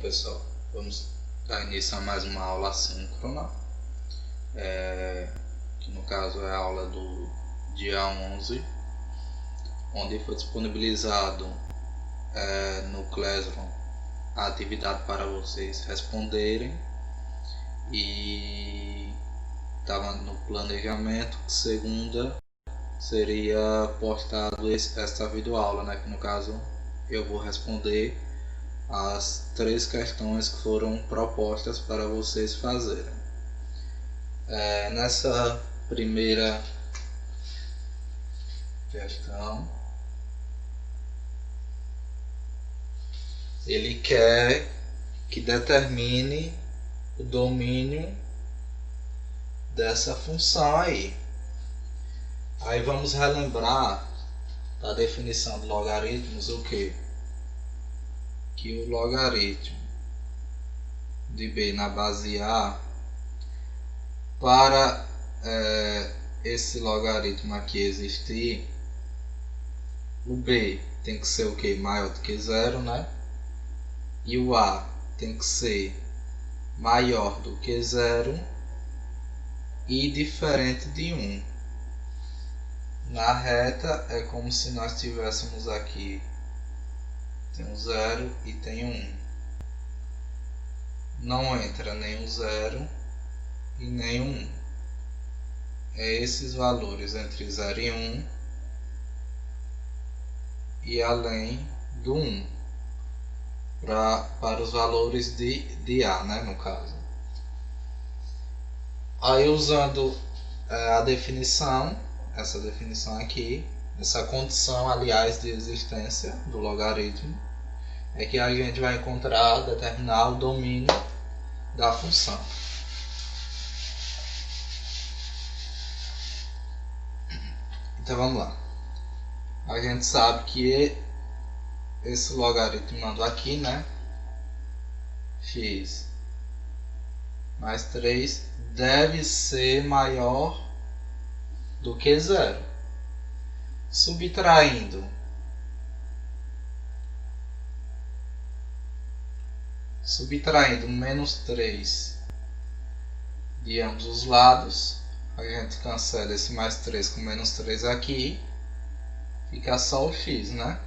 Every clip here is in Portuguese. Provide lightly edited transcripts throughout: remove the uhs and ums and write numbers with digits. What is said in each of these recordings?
pessoal, vamos dar início a mais uma aula assíncrona, que no caso é a aula do dia 11, onde foi disponibilizado no Classroom a atividade para vocês responderem, e estava no planejamento que segunda seria postado esta videoaula, né, que no caso eu vou responder as 3 questões que foram propostas para vocês fazerem. Nessa primeira questão, ele quer que determine o domínio dessa função aí. Aí vamos relembrar da definição de logaritmos o quê? Que o logaritmo de b na base a, para esse logaritmo aqui existir, o b tem que ser o quê? Maior do que 0, né? E o a tem que ser maior do que 0 e diferente de 1. Na reta é como se nós tivéssemos aqui, tem um 0 e tem um 1. Não entra nem o 0 e nem o 1. É esses valores entre 0 e 1 e além do 1. Para os valores de A, né, no caso. Aí usando a definição, essa definição aqui, essa condição, aliás, de existência do logaritmo, é que a gente vai determinar o domínio da função. Então vamos lá. A gente sabe que esse logaritmo aqui, né, x mais 3 deve ser maior do que 0. Subtraindo menos 3 de ambos os lados, a gente cancela esse mais 3 com menos 3 aqui, fica só o x, né?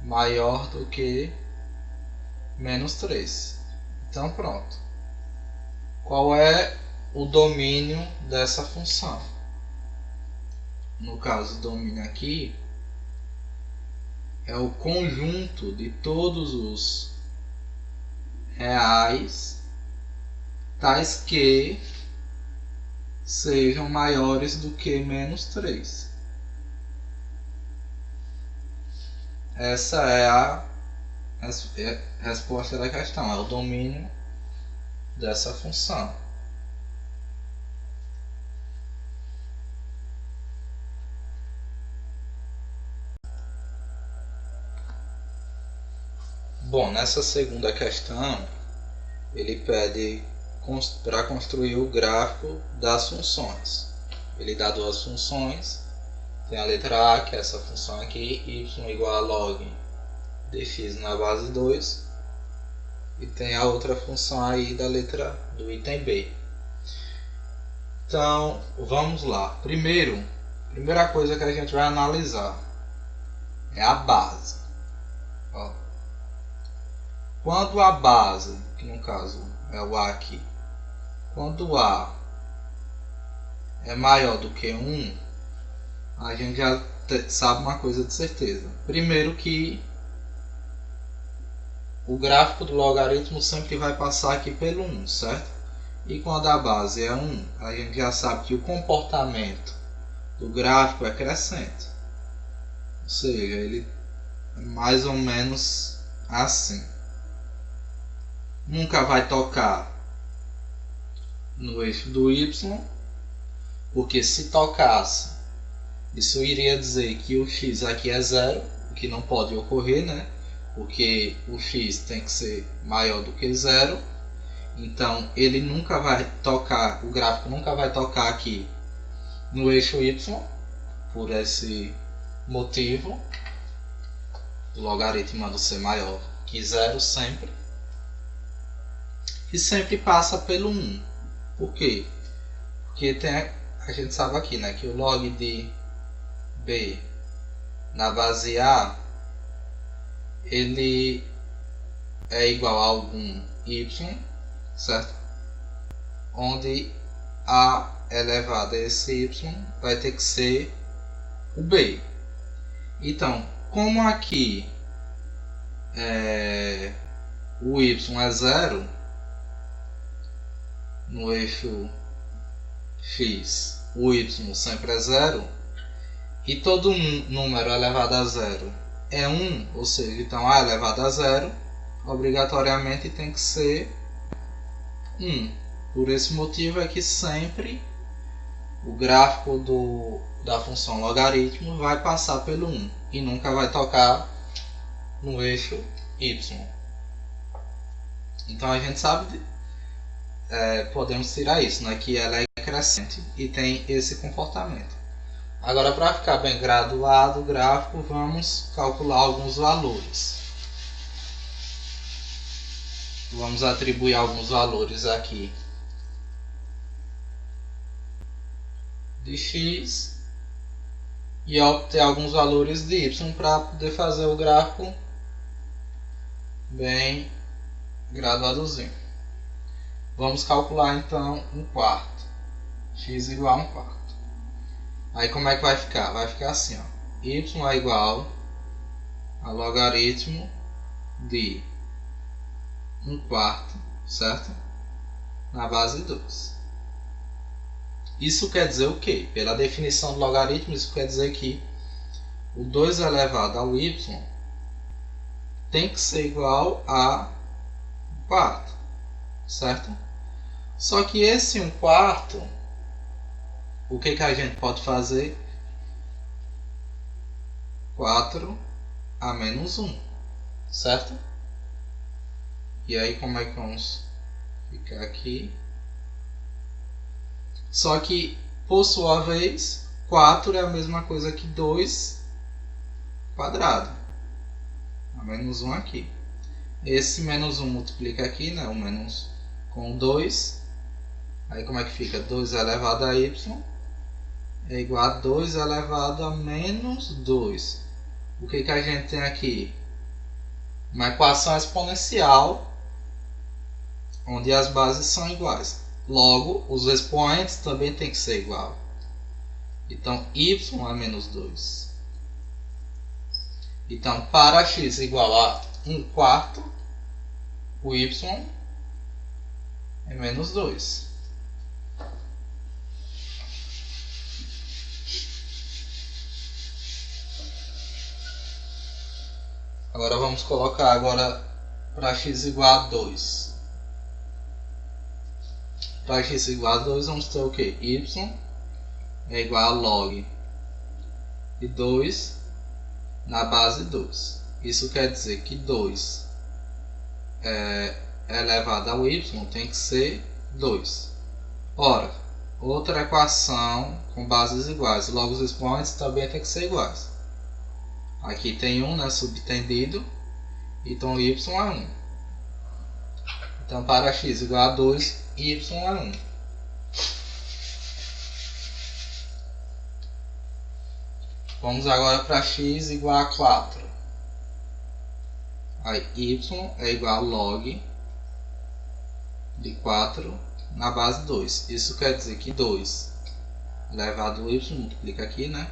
Maior do que menos 3. Então pronto. Qual é o domínio dessa função? No caso, o domínio aqui é o conjunto de todos os reais tais que sejam maiores do que menos 3. Essa é a resposta da questão, é o domínio dessa função. Bom, nessa segunda questão, ele pede para construir o gráfico das funções. Ele dá 2 funções. Tem a letra A, que é essa função aqui, y igual a log de x na base 2. E tem a outra função aí da letra do item B. Então, vamos lá. Primeira coisa que a gente vai analisar é a base. Ó. Quando a base, que no caso é o A aqui, quando o A é maior do que 1, a gente já sabe uma coisa de certeza. Primeiro que o gráfico do logaritmo sempre vai passar aqui pelo 1, certo? E quando a base é 1, a gente já sabe que o comportamento do gráfico é crescente. Ou seja, ele é mais ou menos assim. Nunca vai tocar no eixo do y, porque se tocasse, isso iria dizer que o x aqui é 0, o que não pode ocorrer, né? Porque o x tem que ser maior do que 0. Então ele nunca vai tocar, o gráfico nunca vai tocar aqui no eixo y, por esse motivo, o logaritmo manda ser maior que 0 sempre. e sempre passa pelo 1. Por quê? Porque a gente sabe aqui, né, que o log de b na base A ele é igual a algum y, certo? Onde A elevado a esse y vai ter que ser o b. Então, como aqui o y é 0 no eixo x, o y sempre é 0 e todo número elevado a 0 é 1, ou seja, então A elevado a 0 obrigatoriamente tem que ser 1. Por esse motivo é que sempre o gráfico da função logaritmo vai passar pelo 1 e nunca vai tocar no eixo y. Então a gente sabe, podemos tirar isso, né, que ela é crescente e tem esse comportamento. Agora, para ficar bem graduado o gráfico, vamos calcular alguns valores. Vamos atribuir alguns valores aqui de x e obter alguns valores de y para poder fazer o gráfico bem graduadozinho. Vamos calcular então 1/4. X igual a 1/4. Aí como é que vai ficar? Vai ficar assim, ó. Y é igual a logaritmo de 1/4, certo? Na base 2. Isso quer dizer o quê? Pela definição do logaritmo, isso quer dizer que o 2 elevado ao y tem que ser igual a 1/4, certo? Só que esse 1/4, o que a gente pode fazer? 4 a menos 1, certo? E aí como é que vamos ficar aqui? Só que, por sua vez, 4 é a mesma coisa que 2 quadrado. A menos 1 aqui. Esse menos 1 multiplica aqui, né? O menos com 2. Aí como é que fica? 2 elevado a y é igual a 2 elevado a menos 2. O que a gente tem aqui? Uma equação exponencial onde as bases são iguais. Logo, os expoentes também tem que ser igual. Então, y é menos 2. Então, para x igual a 1/4, o y é menos 2. Agora vamos colocar para x igual a 2. Para x igual a 2 vamos ter o que? Y é igual a log de 2 na base 2. Isso quer dizer que 2 elevado ao y tem que ser 2. Ora, outra equação com bases iguais, logo os expoentes também tem que ser iguais. Aqui tem 1, né, subtendido, então y é 1. Então para x igual a 2, y é 1. Vamos agora para x igual a 4. Aí y é igual a log de 4 na base 2. Isso quer dizer que 2 elevado ao y, multiplica aqui, né?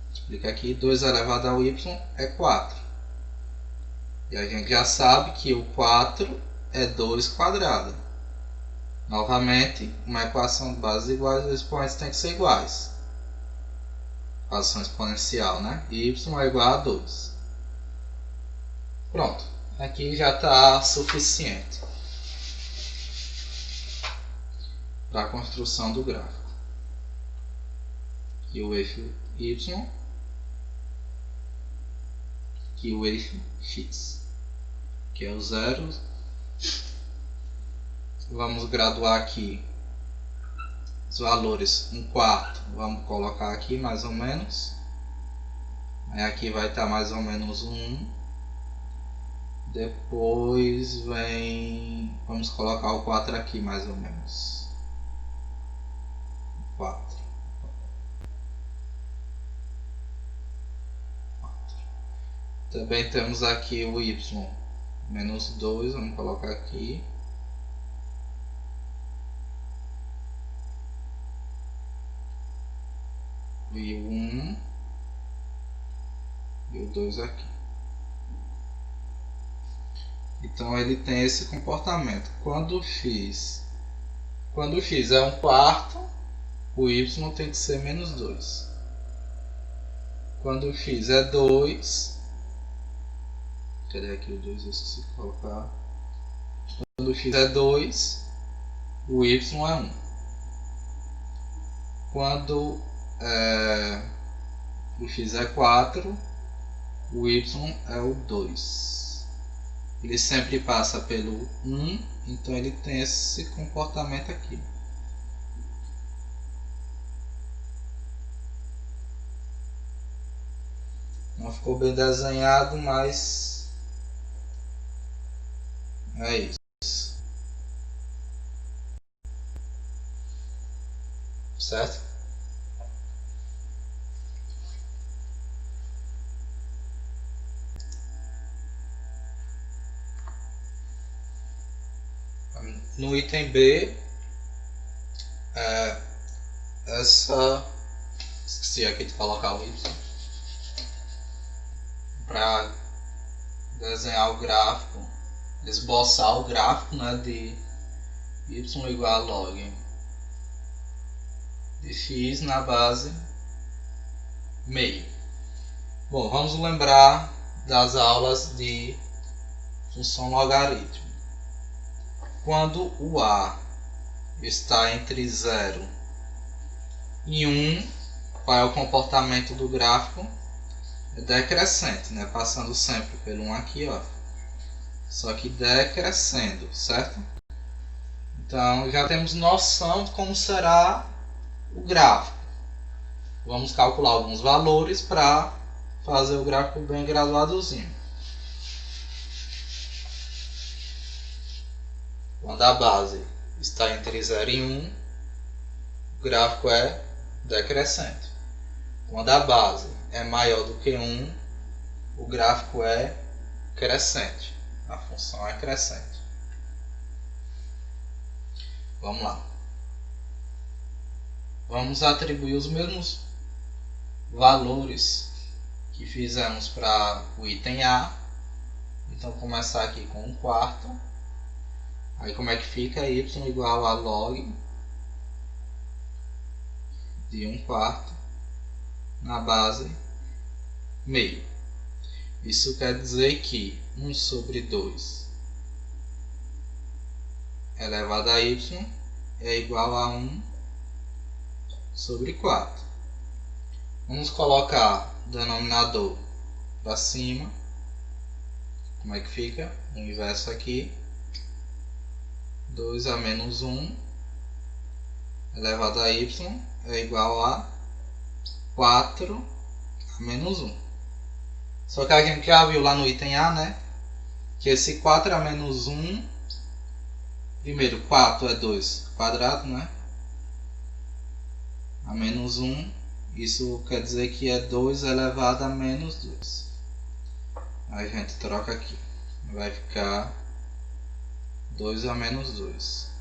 Multiplica aqui, 2 elevado ao y é 4. E a gente já sabe que o 4 é 2 quadrado. Novamente, uma equação de bases iguais, os expoentes têm que ser iguais. Equação exponencial, né? Y é igual a 2. Pronto. Aqui já está suficiente para a construção do gráfico. Aqui o eixo y, aqui o eixo x, que é o 0. Vamos graduar aqui os valores 1/4, vamos colocar aqui mais ou menos. Aí aqui vai estar mais ou menos 1. Depois vem... Vamos colocar o 4 aqui mais ou menos. 4. Também temos aqui o y menos 2, vamos colocar aqui. E o 1 e o 2 aqui. Então ele tem esse comportamento. Quando o x é 1/4, o y tem que ser menos 2. Quando o x é 2, cadê aqui o 2? Eu esqueci de colocar. Quando o x é 2, o y é 1. Quando o x é 4, o y é o 2. Ele sempre passa pelo 1, então ele tem esse comportamento aqui. Não ficou bem desenhado, mas é isso. Certo? No item B, esqueci aqui de colocar o y, para desenhar o gráfico, esboçar o gráfico, né, de y igual a log de x na base meio. Bom, vamos lembrar das aulas de função logaritmo. Quando o a está entre 0 e 1, qual é o comportamento do gráfico? É decrescente, né? Passando sempre pelo 1 aqui, ó. Só que decrescendo, certo? Então já temos noção de como será o gráfico. Vamos calcular alguns valores para fazer o gráfico bem graduadozinho. Quando a base está entre 0 e 1, o gráfico é decrescente. Quando a base é maior do que 1, o gráfico é crescente. A função é crescente. Vamos lá. Vamos atribuir os mesmos valores que fizemos para o item A. Então, começar aqui com 1/4. Aí como é que fica? Y igual a log de 1/4 na base meio. Isso quer dizer que 1 sobre 2 elevado a y é igual a 1 sobre 4. Vamos colocar o denominador para cima. Como é que fica? O inverso aqui. 2 a menos 1 elevado a y é igual a 4 a menos 1. Só que a gente já viu lá no item A, né? Que esse 4 a menos 1, primeiro 4 é 2 quadrado, né? A menos 1, isso quer dizer que é 2 elevado a menos 2. Aí a gente troca aqui. Vai ficar 2 a menos 2.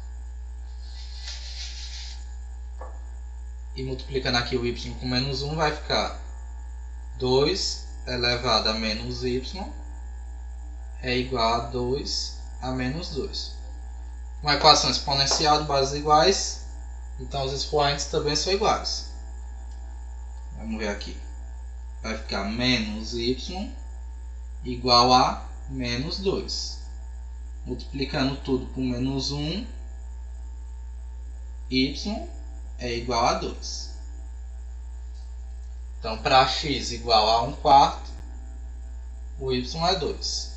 E multiplicando aqui o y com menos 1, vai ficar 2 elevado a menos y é igual a 2 a menos 2. Uma equação exponencial de bases iguais, então os expoentes também são iguais. Vamos ver aqui. Vai ficar menos y igual a menos 2. Multiplicando tudo por menos 1, y é igual a 2. Então, para x igual a 1/4, o y é 2.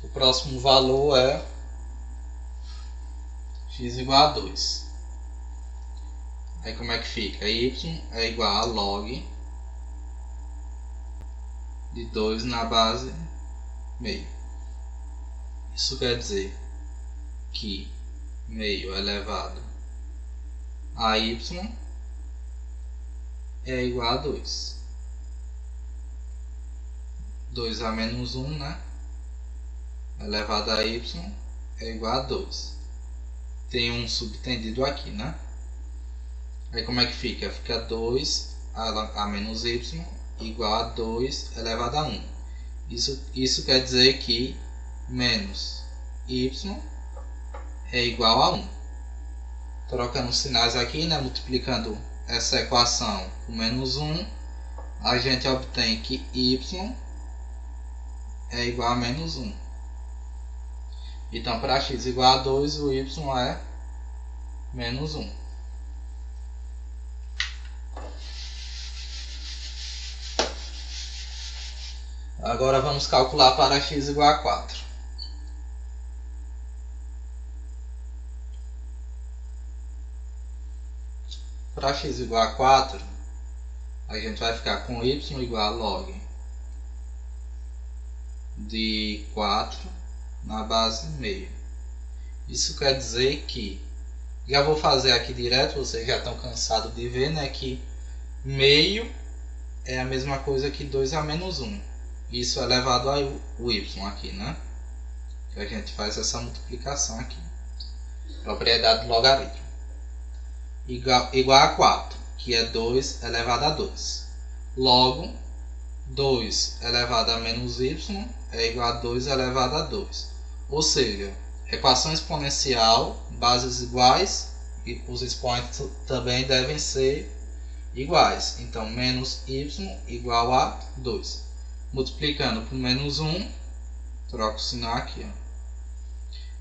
O próximo valor é x igual a 2. Aí como é que fica? Y é igual a log de 2 na base meio. Isso quer dizer que meio elevado a y é igual a 2. 2 a menos 1, né? Elevado a y é igual a 2. Tem um subtendido aqui, né? Aí como é que fica? Fica 2 a menos y igual a 2 elevado a 1. Isso quer dizer que menos y é igual a 1. Trocando os sinais aqui, né? Multiplicando essa equação com menos 1, a gente obtém que y é igual a menos 1. Então, para x igual a 2, o y é menos 1. Agora vamos calcular para x igual a 4. Para x igual a 4, a gente vai ficar com y igual a log de 4 na base meio. Isso quer dizer que, já vou fazer aqui direto, vocês já estão cansados de ver, né, que meio é a mesma coisa que 2 a menos 1. Isso elevado a y aqui, né? Que a gente faz essa multiplicação aqui. Propriedade do logaritmo. Igual a 4, que é 2 elevado a 2. Logo, 2 elevado a menos y é igual a 2 elevado a 2. Ou seja, equação exponencial, bases iguais, e os expoentes também devem ser iguais. Então, menos y igual a 2. Multiplicando por menos 1, troco o sinal aqui. Ó.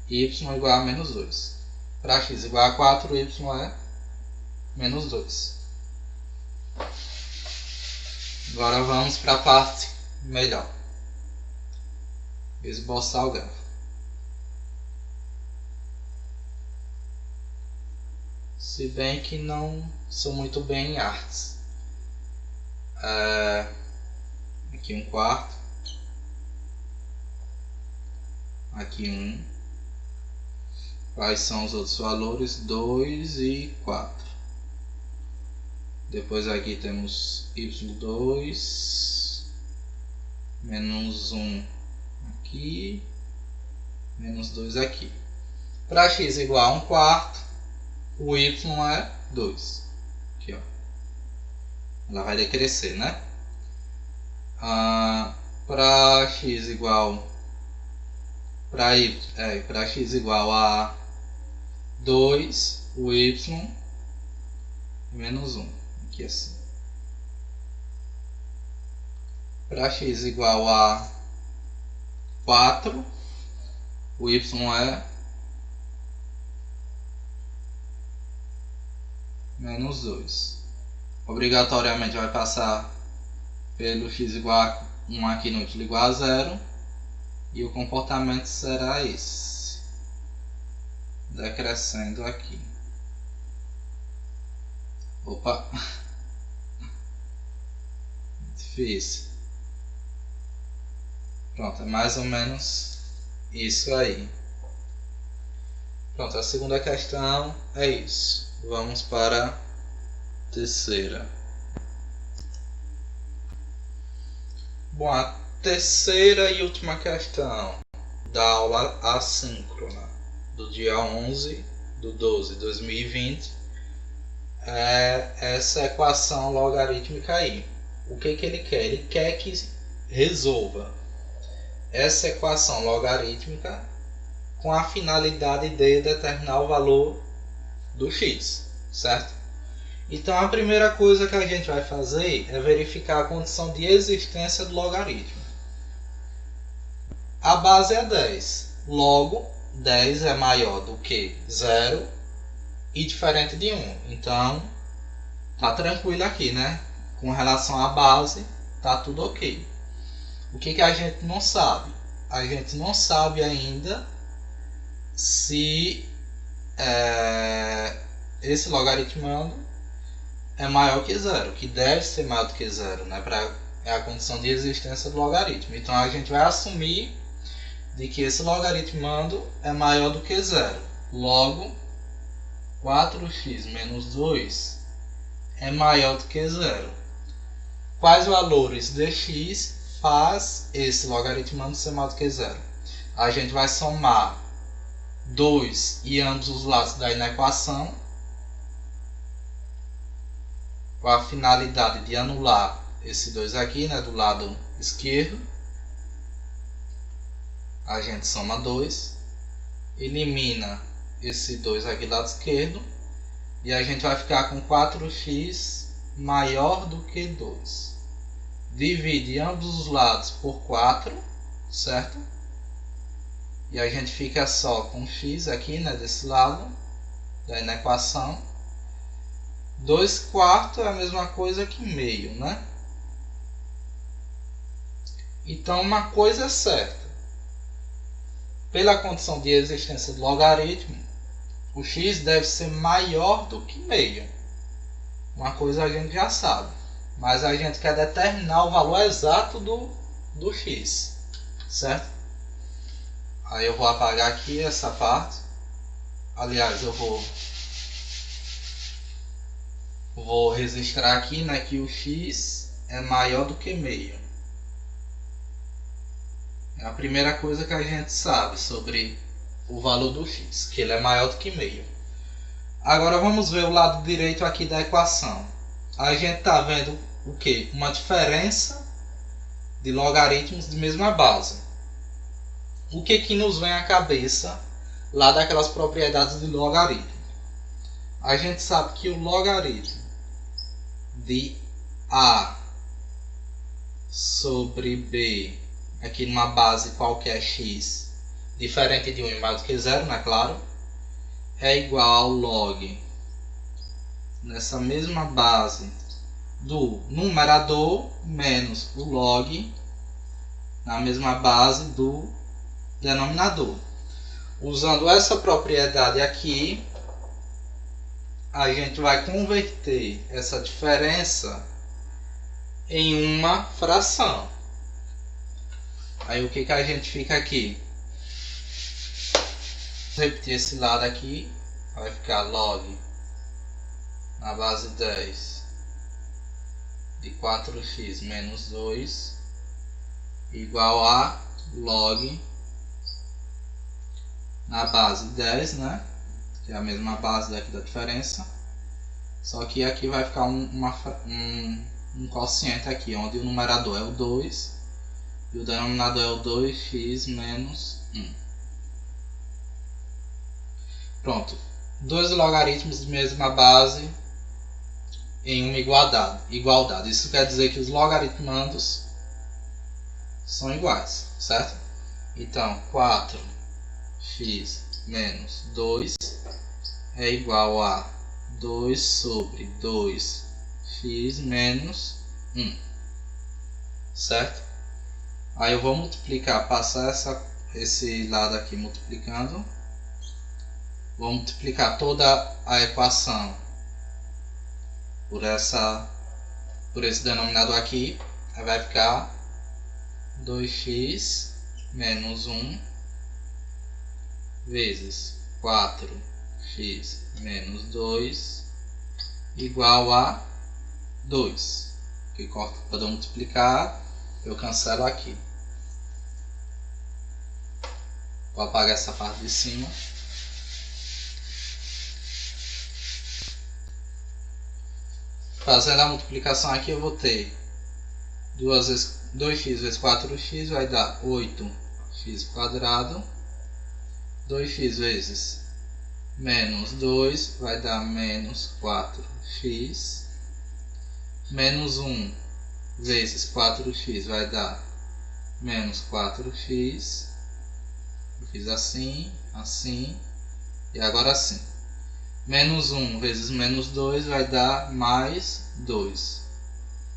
Y igual a menos 2. Para x igual a 4, y é menos 2. Agora vamos para a parte melhor. Esboçar o gráfico. Se bem que não sou muito bem em artes. Aqui um quarto. Aqui 1. Quais são os outros valores? 2 e 4. Depois aqui temos y2 menos 1 aqui, menos 2 aqui. Para x igual a 1 quarto, o y é 2. Aqui, ó. Ela vai decrescer, né? Para x igual para x igual a 2, o y é menos 1. Aqui assim. Para x igual a 4, o y é menos 2. Obrigatoriamente vai passar pelo x igual a 1 aqui no y igual a 0. E o comportamento será esse. Decrescendo aqui. Opa! Difícil. Pronto, é mais ou menos isso aí. Pronto, a segunda questão é isso. Vamos para a terceira. Bom, a terceira e última questão da aula assíncrona do dia 11/12/2020 é essa equação logarítmica aí. O que ele quer? Ele quer que resolva essa equação logarítmica com a finalidade de determinar o valor do x, certo? Então a primeira coisa que a gente vai fazer é verificar a condição de existência do logaritmo. A base é 10, logo 10 é maior do que 0 e diferente de 1. Então tá tranquilo aqui, né? Com relação à base, tá tudo ok. O que a gente não sabe? A gente não sabe ainda se esse logaritmando é maior que zero, que deve ser maior do que zero, né? É a condição de existência do logaritmo. Então a gente vai assumir de que esse logaritmando é maior do que zero. Logo, 4x menos 2 é maior do que zero. Quais valores de x faz esse logaritmando ser maior do que zero? A gente vai somar 2 e ambos os lados da equação, com a finalidade de anular esse 2 aqui, né, do lado esquerdo. A gente soma 2, elimina esse 2 aqui do lado esquerdo, e a gente vai ficar com 4x maior do que 2. Divide ambos os lados por 4, certo? E a gente fica só com x aqui, né, desse lado da equação. 2/4 é a mesma coisa que meio, né? Então uma coisa é certa. Pela condição de existência do logaritmo, o x deve ser maior do que meio. Uma coisa a gente já sabe, mas a gente quer determinar o valor exato do x, certo? Aí eu vou apagar aqui essa parte. Aliás, eu vou registrar aqui, né, que o x é maior do que meio. É a primeira coisa que a gente sabe sobre o valor do x, que ele é maior do que meio. Agora vamos ver o lado direito aqui da equação. A gente está vendo o que? Uma diferença de logaritmos de mesma base. O que nos vem à cabeça lá daquelas propriedades de logaritmo? A gente sabe que o logaritmo de A sobre B, aqui numa base qualquer x, diferente de 1 e maior do que 0, né, claro, é igual ao log, nessa mesma base, do numerador menos o log na mesma base do denominador. Usando essa propriedade aqui, a gente vai converter essa diferença em uma fração. Aí o que a gente fica aqui? Vou repetir esse lado aqui, vai ficar log na base 10 de 4x menos 2 igual a log na base 10, né? Que é a mesma base daqui da diferença. Só que aqui vai ficar um quociente aqui, onde o numerador é o 2 e o denominador é o 2x menos 1. Pronto. Dois logaritmos de mesma base em uma igualdade. Isso quer dizer que os logaritmandos são iguais, certo? Então, 4x menos 2 é igual a 2 sobre 2x menos 1, certo? Aí eu vou multiplicar, passar esse lado aqui multiplicando. Vou multiplicar toda a equação por esse denominador aqui. Aí vai ficar 2x menos 1 vezes 4x menos 2 igual a 2. Que corta para eu multiplicar, eu cancelo aqui. Vou apagar essa parte de cima. Fazendo a multiplicação aqui, eu vou ter 2x vezes 4x vai dar 8x quadrado. 2x vezes menos 2 vai dar menos 4x. Menos 1 vezes 4x vai dar menos 4x. Eu fiz assim, assim e agora assim. Menos 1 vezes menos 2 vai dar mais 2,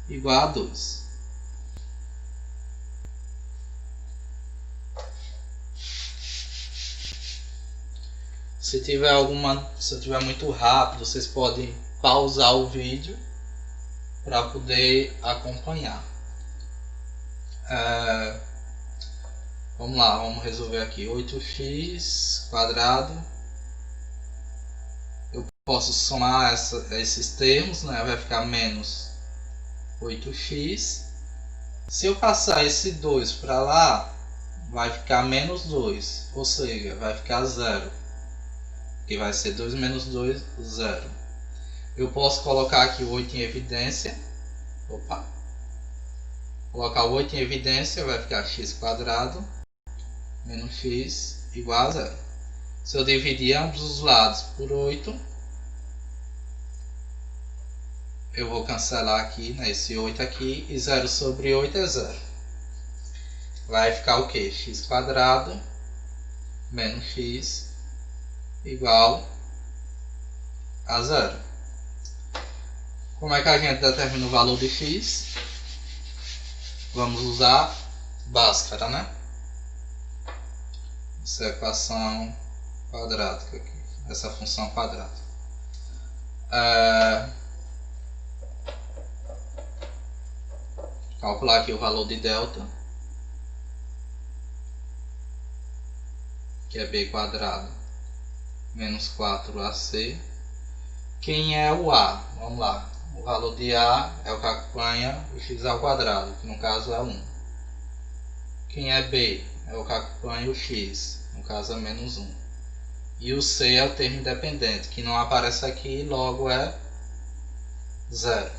igual a 2. Se eu tiver muito rápido, vocês podem pausar o vídeo para poder acompanhar. Vamos lá, vamos resolver aqui. 8x quadrado. Eu posso somar esses termos, né? Vai ficar menos 8x. Se eu passar esse 2 para lá, vai ficar menos 2, ou seja, vai ficar 0. Que vai ser 2 menos 2, 0. Eu posso colocar aqui o 8 em evidência. Opa! Colocar o 8 em evidência, vai ficar x quadrado menos x igual a 0. Se eu dividir ambos os lados por 8, eu vou cancelar aqui, né, esse 8 aqui, e 0 sobre 8 é 0. Vai ficar o que? X quadrado menos x igual a 0. Como é que a gente determina o valor de x? Vamos usar Bhaskara, né? Essa é a equação quadrática aqui, essa função quadrada. Calcular aqui o valor de delta, que é b quadrado menos 4ac. Quem é o a? Vamos lá. O valor de a é o que acompanha o x ao quadrado, que no caso é 1. Quem é b? É o que acompanha o x, no caso é menos 1. E o c é o termo independente, que não aparece aqui, logo é 0.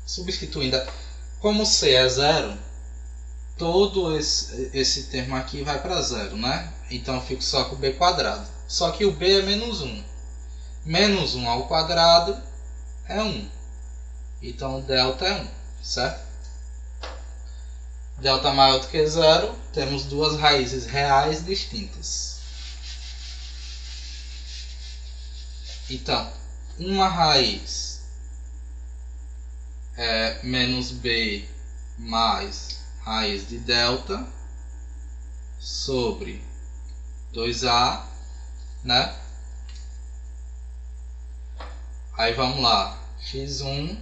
Substituindo, como c é 0, todo esse termo aqui vai para 0, né? Então eu fico só com o b quadrado. Só que o b é menos 1. Menos 1 ao quadrado é 1. Então o delta é 1, certo? Delta maior do que 0, temos duas raízes reais distintas. Então, uma raiz é menos b mais raiz de delta sobre 2a, né? Aí vamos lá, x1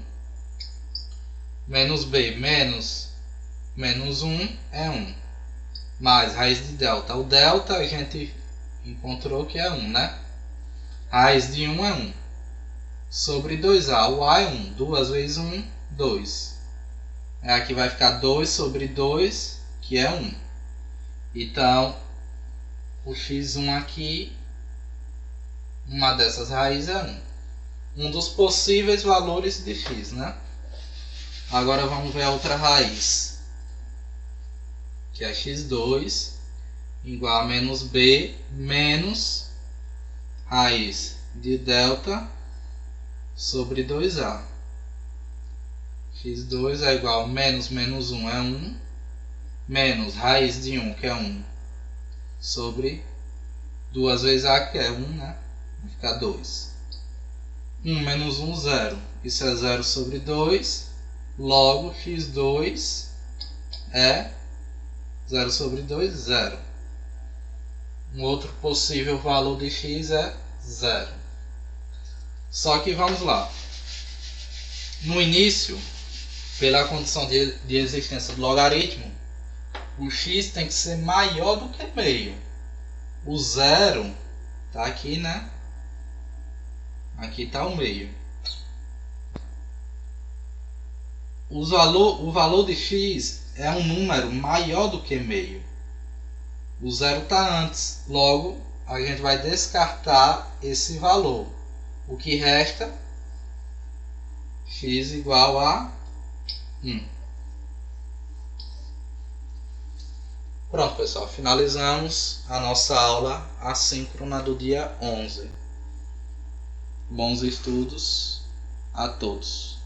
menos b menos 1 é 1, mais raiz de delta. O delta a gente encontrou que é 1, né? Raiz de 1 é 1, sobre 2a, o a é 1, 2 vezes 1, 2. Aqui vai ficar 2 sobre 2, que é 1. Então, o x1 aqui, uma dessas raízes é 1. Um dos possíveis valores de x, né? Agora vamos ver a outra raiz, que é x2 igual a menos b menos raiz de delta sobre 2a. x2 é igual a menos 1 é 1, menos raiz de 1, que é 1, sobre 2 vezes a, que é 1, né? Vai ficar 2. 1 menos 1, 0. Isso é 0 sobre 2. Logo, x2 é 0 sobre 2, 0. Um outro possível valor de x é 0. Só que vamos lá. No início, pela condição de existência do logaritmo, o x tem que ser maior do que meio. O 0 está aqui, né? Aqui está o meio. O valor de x é um número maior do que meio. O 0 está antes. Logo, a gente vai descartar esse valor. O que resta? X igual a 1. Pronto, pessoal. Finalizamos a nossa aula assíncrona do dia 11. Bons estudos a todos.